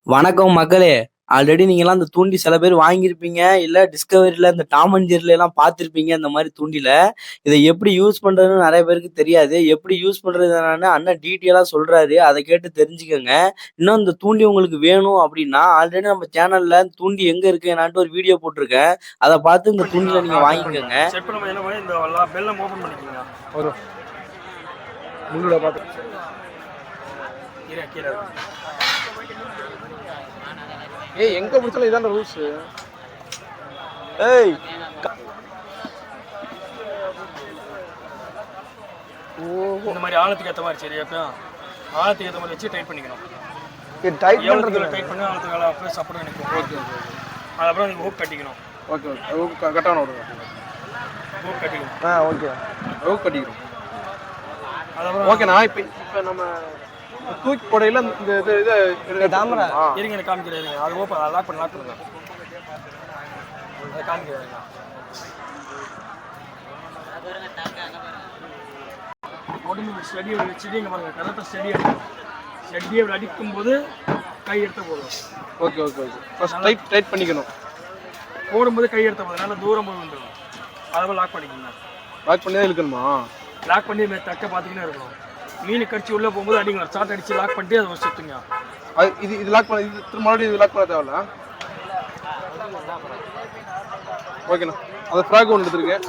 வணக்கம் மக்களே. ஆல்ரெடி நீங்கலாம் அந்த தூண்டி சில பேர் வாங்கியிருப்பீங்க. இல்ல டிஸ்கவரில இந்த டாம் அண்ட் ஜெர்ரிலாம் பார்த்துருப்பீங்க இந்த மாரி தூண்டில. இத எப்படி யூஸ் பண்றதுன்னு நெறைய பேருக்கு தெரியாது. எப்படி யூஸ் பண்றது என்னன்னு அண்ணன் டீட்டெயிலா சொல்றாரு. அத கேட்டு தெரிஞ்சுக்கங்க. இன்னும் இந்த தூண்டி உங்களுக்கு வேணும் அப்படின்னா, ஆல்ரெடி நம்ம சேனல்ல தூண்டி எங்க இருக்கு என்னான்ட்டு ஒரு வீடியோ போட்டுருக்கேன். அத பார்த்து இந்த தூண்டில நீங்க வாங்கிக்கங்க. செட் பண்ண என்ன பண்ணி இந்த பெல்லம் ஓபன் பண்ணிக்கங்க. ஒரு முள்ளுட பாத்து கீழ ஏய் எங்க பிடிச்சாலும் இதான ரூல்ஸ். ஏய் இந்த மாதிரி ஆழத்துக்கு ஏற்ற மாதிரி சரி அப்போ ஆழத்துக்கு ஏற்ற மாதிரி வச்சு டைட் பண்ணிக்கணும். இது டைட் பண்றதுல டைட் பண்ணி ஆழத்துக்கு வேலை அப்படியே சப்போர்ட் நிற்கும். ஓகே அதுக்கப்புறம் நீங்கள் ஹூக் கட்டிக்கணும். ஓகே ஓகே ஹூக் கட்டான விடுங்க. ஹூக் கட்டிக்கணும். ஓகே ஹூக் கட்டிக்கிறோம். அதுக்கப்புறம் ஓகேண்ணா. இப்போ நம்ம தூக்கி போடையில இந்த இது தாமரை இருங்க எனக்கு காமிக்கிறேன். அது ஓப்பன் லாக் பண்ணுங்க. அதை காமிக்கிறேன். உடம்பு ஸ்டெடியை பாருங்க. கரெக்டாக ஸ்டெடியை அடிக்கும் போது கை எடுத்த போதும். Okay okay okay first tight பண்ணிக்கணும். போடும்போது கை எடுத்த போதும் நல்லா தூரம் போது வந்துடும். அதை லாக் பண்ணிக்கணும். லாக் பண்ணி தான் இழுக்கணுமா? லாக் பண்ணி தக்க பார்த்துக்கினே இருக்கணும். மீன் கடிச்சு உள்ளே போகும்போது அடிங்க. சாட் அடிச்சு லாக் பண்ணிட்டு அதை சுற்றுங்க. இது லாக் பண்ண இது திரும்ப மறுபடியும் இது லாக் பண்ண தேவையில்ல. ஓகேண்ணா. அதை ஃப்ராக் ஒன்று எடுத்துருக்கேன்.